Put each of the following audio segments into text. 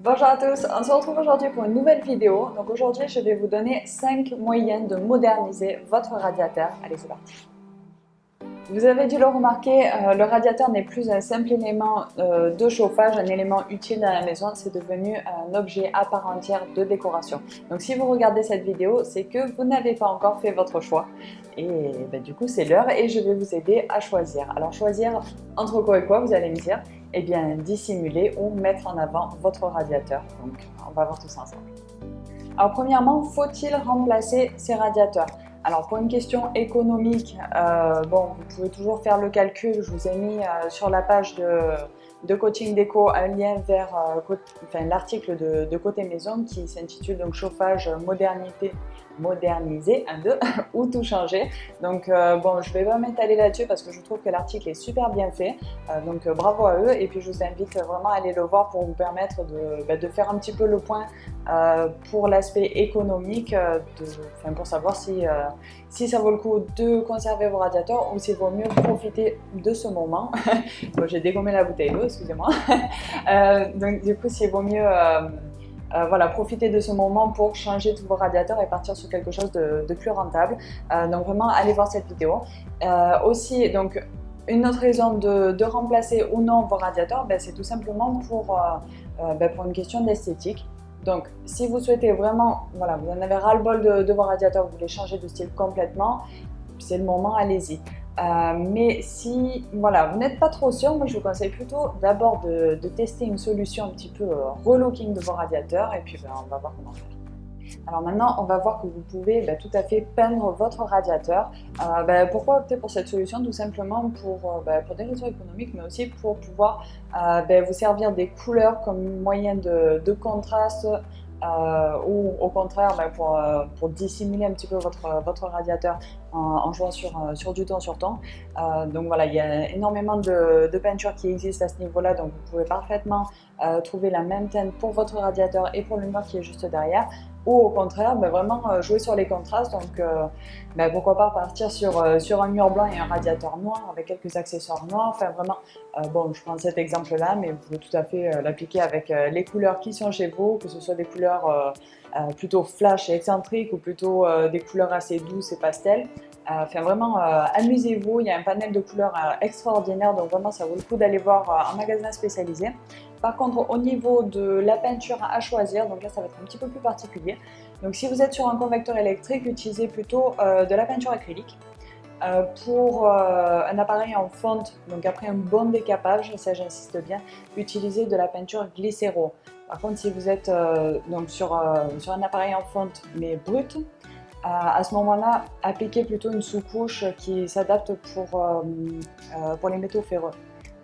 Bonjour à tous, on se retrouve aujourd'hui pour une nouvelle vidéo. Donc aujourd'hui, je vais vous donner 5 moyens de moderniser votre radiateur. Allez, c'est parti. Vous avez dû le remarquer, le radiateur n'est plus un simple élément de chauffage, un élément utile dans la maison, c'est devenu un objet à part entière de décoration. Donc si vous regardez cette vidéo, c'est que vous n'avez pas encore fait votre choix. Et du coup, c'est l'heure et je vais vous aider à choisir. Alors choisir entre quoi et quoi, vous allez me dire? Eh bien, dissimuler ou mettre en avant votre radiateur. Donc, on va voir tout ça ensemble. Alors premièrement, faut-il remplacer ces radiateurs? Alors pour une question économique, bon, vous pouvez toujours faire le calcul. Je vous ai mis sur la page de Coaching Déco un lien vers l'article de Côté Maison qui s'intitule donc Chauffage modernisé 1, 2 ou tout changer. Donc bon, je ne vais pas m'étaler là-dessus parce que je trouve que l'article est super bien fait. Donc bravo à eux et puis je vous invite vraiment à aller le voir pour vous permettre de faire un petit peu le point pour l'aspect économique, pour savoir si ça vaut le coup de conserver vos radiateurs ou s'il vaut mieux profiter de ce moment. Bon, j'ai dégommé la bouteille d'eau, excusez-moi. Donc du coup, s'il vaut mieux voilà, profiter de ce moment pour changer tous vos radiateurs et partir sur quelque chose de plus rentable. Donc vraiment, allez voir cette vidéo. Aussi, donc, une autre raison de remplacer ou non vos radiateurs, c'est tout simplement pour une question d'esthétique. Donc, si vous souhaitez vraiment, voilà, vous en avez ras-le-bol de vos radiateurs, vous voulez changer de style complètement, c'est le moment, allez-y. Mais si voilà, vous n'êtes pas trop sûr, moi je vous conseille plutôt d'abord de tester une solution un petit peu relooking de vos radiateurs et puis on va voir comment faire. Alors maintenant, on va voir que vous pouvez tout à fait peindre votre radiateur. Pourquoi opter pour cette solution? Tout simplement pour des raisons économiques, mais aussi pour pouvoir vous servir des couleurs comme moyen de contraste ou au contraire pour dissimuler un petit peu votre radiateur en jouant sur du ton sur ton. Donc voilà, il y a énormément de peintures qui existent à ce niveau-là, donc vous pouvez parfaitement trouver la même teinte pour votre radiateur et pour le mur qui est juste derrière. Ou au contraire, vraiment jouer sur les contrastes, donc pourquoi pas partir sur un mur blanc et un radiateur noir avec quelques accessoires noirs, enfin vraiment, bon je prends cet exemple là, mais vous pouvez tout à fait l'appliquer avec les couleurs qui sont chez vous, que ce soit des couleurs plutôt flash et excentriques ou plutôt des couleurs assez douces et pastel. Enfin vraiment, amusez-vous, il y a un panel de couleurs extraordinaire, donc vraiment ça vaut le coup d'aller voir un magasin spécialisé. Par contre, au niveau de la peinture à choisir, donc là ça va être un petit peu plus particulier. Donc si vous êtes sur un convecteur électrique, utilisez plutôt de la peinture acrylique. Pour un appareil en fonte, donc après un bon décapage, ça j'insiste bien, utilisez de la peinture glycéro. Par contre, si vous êtes donc sur un appareil en fonte mais brut, à ce moment-là, appliquez plutôt une sous-couche qui s'adapte pour les métaux ferreux.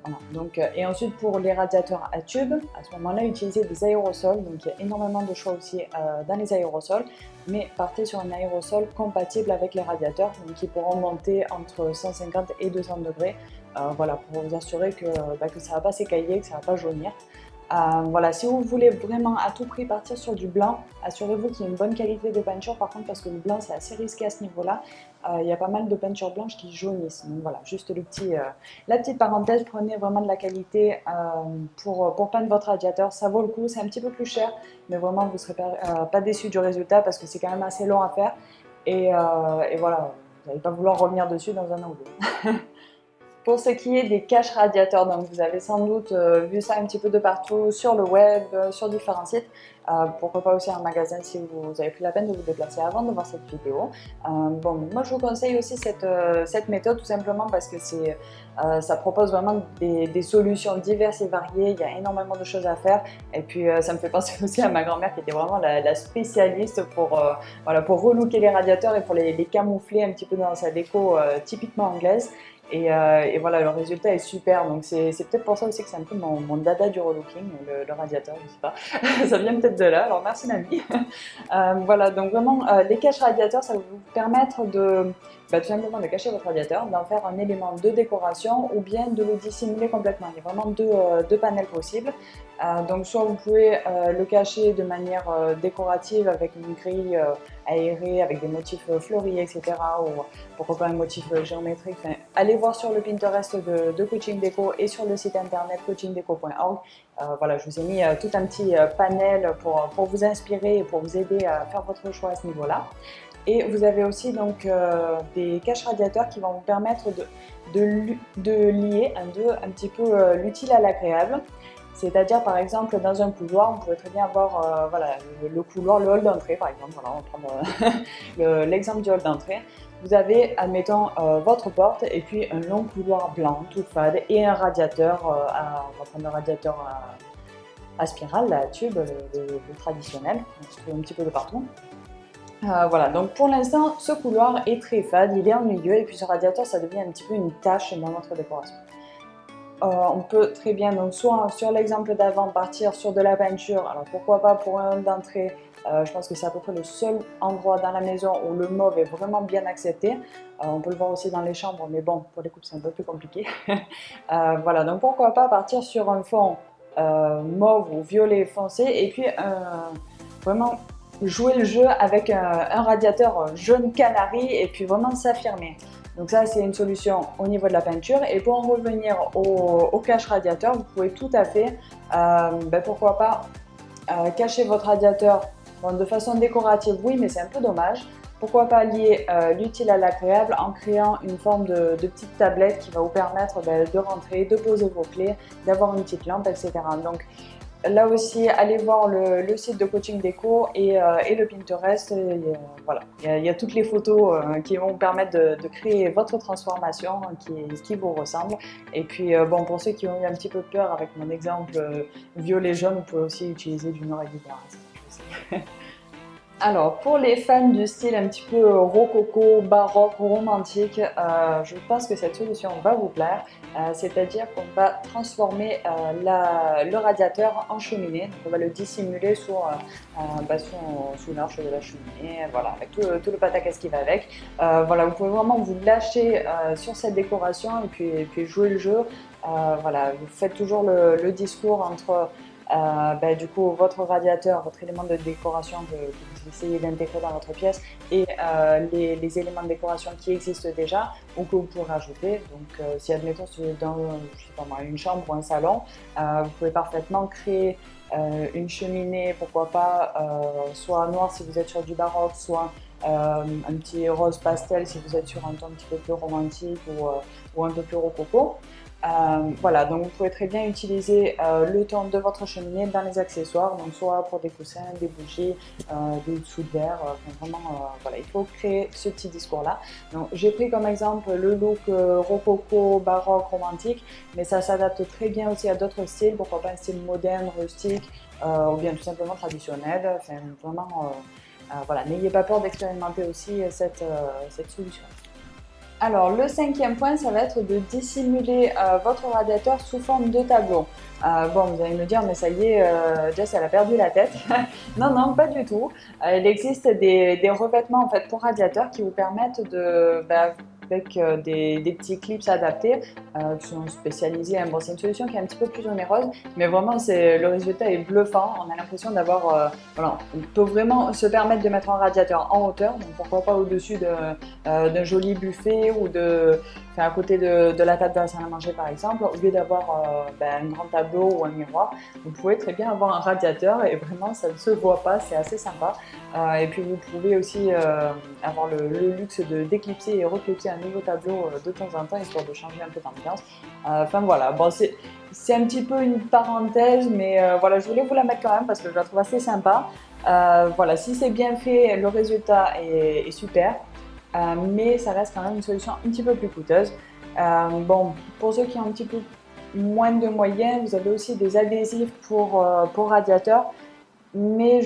Voilà. Donc, et ensuite pour les radiateurs à tube, à ce moment-là, utilisez des aérosols. Donc il y a énormément de choix aussi dans les aérosols, mais partez sur un aérosol compatible avec les radiateurs, donc qui pourront monter entre 150 et 200 degrés. Voilà, pour vous assurer que ça ne va pas s'écailler, que ça ne va pas jaunir. Voilà, si vous voulez vraiment à tout prix partir sur du blanc, assurez-vous qu'il y ait une bonne qualité de peinture. Par contre, parce que le blanc c'est assez risqué à ce niveau-là, il y a pas mal de peintures blanches qui jaunissent. Donc voilà, juste la petite parenthèse, prenez vraiment de la qualité pour peindre votre radiateur. Ça vaut le coup, c'est un petit peu plus cher, mais vraiment vous ne serez pas déçus du résultat parce que c'est quand même assez long à faire. Et voilà, vous n'allez pas vouloir revenir dessus dans un an ou deux. Pour ce qui est des caches radiateurs, donc vous avez sans doute vu ça un petit peu de partout sur le web, sur différents sites. Pourquoi pas aussi un magasin si vous avez pris la peine de vous déplacer avant de voir cette vidéo. Bon, moi je vous conseille aussi cette méthode tout simplement parce que ça propose vraiment des solutions diverses et variées. Il y a énormément de choses à faire et puis ça me fait penser aussi à ma grand-mère qui était vraiment la spécialiste pour relooker les radiateurs et pour les camoufler un petit peu dans sa déco typiquement anglaise. Et voilà, le résultat est super, donc c'est peut-être pour ça aussi que c'est un peu mon dada du relooking, le radiateur, je sais pas, ça vient peut-être de là, alors merci Nami. Voilà, donc vraiment, les caches radiateurs, ça va vous permettre tout simplement de cacher votre radiateur, d'en faire un élément de décoration ou bien de le dissimuler complètement. Il y a vraiment deux panels possibles. Donc soit vous pouvez le cacher de manière décorative avec une grille aérée, avec des motifs fleuris, etc. Ou pourquoi pas un motif géométrique. Enfin, allez voir sur le Pinterest de Coaching Déco et sur le site internet coachingdeco.org. Voilà, je vous ai mis tout un petit panel pour vous inspirer et pour vous aider à faire votre choix à ce niveau-là. Et vous avez aussi donc des caches radiateurs qui vont vous permettre de lier un petit peu l'utile à l'agréable. C'est-à-dire, par exemple, dans un couloir, vous pouvez très bien avoir voilà, le couloir, le hall d'entrée, par exemple. Voilà, on va prendre l'exemple du hall d'entrée. Vous avez, admettons, votre porte et puis un long couloir blanc, tout fade, et un radiateur, on va prendre le radiateur à spirale, la tube, le traditionnel, on se trouve un petit peu de partout. Voilà, donc pour l'instant, ce couloir est très fade, il est ennuyeux, et puis ce radiateur, ça devient un petit peu une tache dans notre décoration. On peut très bien, donc soit sur l'exemple d'avant, partir sur de la peinture. Alors pourquoi pas pour un hall d'entrée, je pense que c'est à peu près le seul endroit dans la maison où le mauve est vraiment bien accepté. On peut le voir aussi dans les chambres, mais bon, pour les coupes c'est un peu plus compliqué. Voilà, donc pourquoi pas partir sur un fond mauve ou violet foncé, et puis vraiment jouer le jeu avec un radiateur jaune canari, et puis vraiment s'affirmer. Donc ça, c'est une solution au niveau de la peinture. Et pour en revenir au cache radiateur, vous pouvez tout à fait, pourquoi pas, cacher votre radiateur de façon décorative, oui, mais c'est un peu dommage. Pourquoi pas lier l'utile à l'agréable en créant une forme de petite tablette qui va vous permettre de rentrer, de poser vos clés, d'avoir une petite lampe, etc. Donc là aussi, allez voir le site de Coaching Déco et le Pinterest. Voilà, il y a toutes les photos qui vont vous permettre de créer votre transformation qui vous ressemble. Et puis, bon, pour ceux qui ont eu un petit peu peur avec mon exemple violet-jaune, vous pouvez aussi utiliser du noir et du blanc. Alors, pour les fans du style un petit peu rococo, baroque, romantique, je pense que cette solution va vous plaire. C'est-à-dire qu'on va transformer le radiateur en cheminée. Donc, on va le dissimuler sous l'arche de la cheminée, voilà, avec tout le pataquès qui va avec. Voilà, vous pouvez vraiment vous lâcher sur cette décoration et puis jouer le jeu. Voilà, vous faites toujours le discours entre du coup, votre radiateur, votre élément de décoration que vous essayez d'intégrer dans votre pièce, et les éléments de décoration qui existent déjà ou que vous pourrez ajouter. Donc, si admettons c'est dans je sais pas moi, une chambre ou un salon, vous pouvez parfaitement créer une cheminée, pourquoi pas, soit noire si vous êtes sur du baroque, soit un petit rose pastel si vous êtes sur un ton un petit peu plus romantique ou un peu plus rococo. Voilà, donc vous pouvez très bien utiliser le ton de votre cheminée dans les accessoires, donc soit pour des coussins, des bougies, des dessous de verre, vraiment, voilà, il faut créer ce petit discours-là. Donc j'ai pris comme exemple le look rococo, baroque, romantique, mais ça s'adapte très bien aussi à d'autres styles, pourquoi pas un style moderne, rustique, ou bien tout simplement traditionnel, enfin vraiment, voilà, n'ayez pas peur d'expérimenter aussi cette solution. Alors, le cinquième point, ça va être de dissimuler votre radiateur sous forme de tableau. Bon, vous allez me dire, mais ça y est, Jess, elle a perdu la tête. Non, non, pas du tout. Il existe des revêtements en fait, pour radiateur qui vous permettent avec des petits clips adaptés qui sont spécialisés. Bon, c'est une solution qui est un petit peu plus onéreuse, mais vraiment, le résultat est bluffant. On a l'impression d'avoir... voilà, on peut vraiment se permettre de mettre un radiateur en hauteur, donc pourquoi pas au-dessus d'un joli buffet ou à côté de la table de la salle à manger par exemple, au lieu d'avoir un grand tableau ou un miroir, vous pouvez très bien avoir un radiateur et vraiment ça ne se voit pas, c'est assez sympa. Et puis vous pouvez aussi avoir le luxe de d'éclipser et reclipser un nouveau tableau de temps en temps histoire de changer un peu d'ambiance. Enfin voilà, bon, c'est un petit peu une parenthèse, mais voilà, je voulais vous la mettre quand même parce que je la trouve assez sympa. Voilà, si c'est bien fait, le résultat est super. Mais ça reste quand même une solution un petit peu plus coûteuse. Bon, pour ceux qui ont un petit peu moins de moyens, vous avez aussi des adhésifs pour radiateurs, mais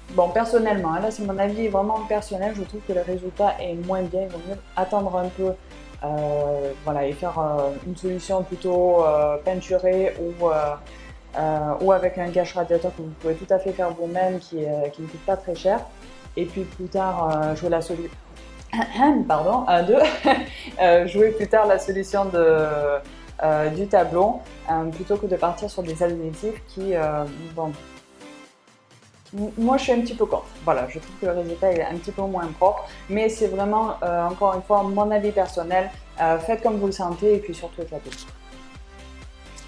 bon, personnellement, là c'est mon avis vraiment personnel, je trouve que le résultat est moins bien, il vaut mieux attendre un peu voilà, et faire une solution plutôt peinturée ou avec un cache radiateur que vous pouvez tout à fait faire vous-même qui ne coûte pas très cher. Et puis plus tard, jouer la solution. Pardon, 1, 2. Jouer plus tard la solution du tableau plutôt que de partir sur des adhésifs qui, bon, moi je suis un petit peu contre. Voilà, je trouve que le résultat est un petit peu moins propre, mais c'est vraiment, encore une fois, mon avis personnel. Faites comme vous le sentez et puis surtout éclatez.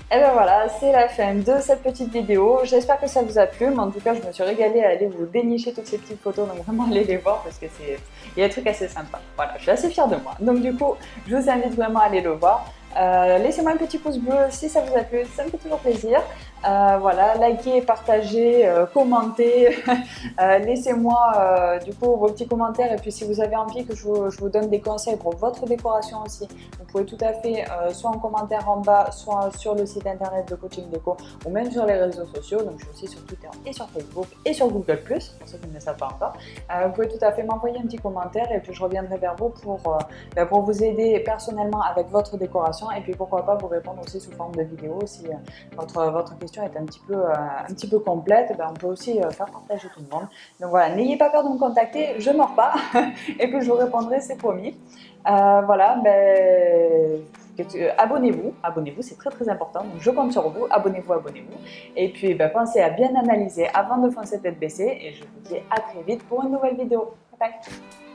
Et ben voilà, c'est la fin de cette petite vidéo. J'espère que ça vous a plu, mais en tout cas, je me suis régalée à aller vous dénicher toutes ces petites photos, donc vraiment allez les voir parce que il y a des trucs assez sympas. Voilà, je suis assez fière de moi. Donc du coup, je vous invite vraiment à aller le voir. Laissez-moi un petit pouce bleu si ça vous a plu, ça me fait toujours plaisir. Voilà, likez, partagez, commentez, laissez-moi du coup vos petits commentaires et puis si vous avez envie que je vous donne des conseils pour votre décoration aussi, vous pouvez tout à fait soit en commentaire en bas, soit sur le site internet de Coaching Déco ou même sur les réseaux sociaux. Donc je suis aussi sur Twitter et sur Facebook et sur Google+, pour ceux qui ne le savent pas encore. Vous pouvez tout à fait m'envoyer un petit commentaire et puis je reviendrai vers vous pour vous aider personnellement avec votre décoration et puis pourquoi pas vous répondre aussi sous forme de vidéo si votre question est un petit peu complète, ben on peut aussi faire partager tout le monde. Donc voilà, n'ayez pas peur de me contacter, je ne mords pas et puis je vous répondrai, c'est promis. Voilà, ben, abonnez-vous, c'est très très important. Donc je compte sur vous, abonnez-vous. Et puis ben, pensez à bien analyser avant de foncer tête baissée et je vous dis à très vite pour une nouvelle vidéo. Bye bye.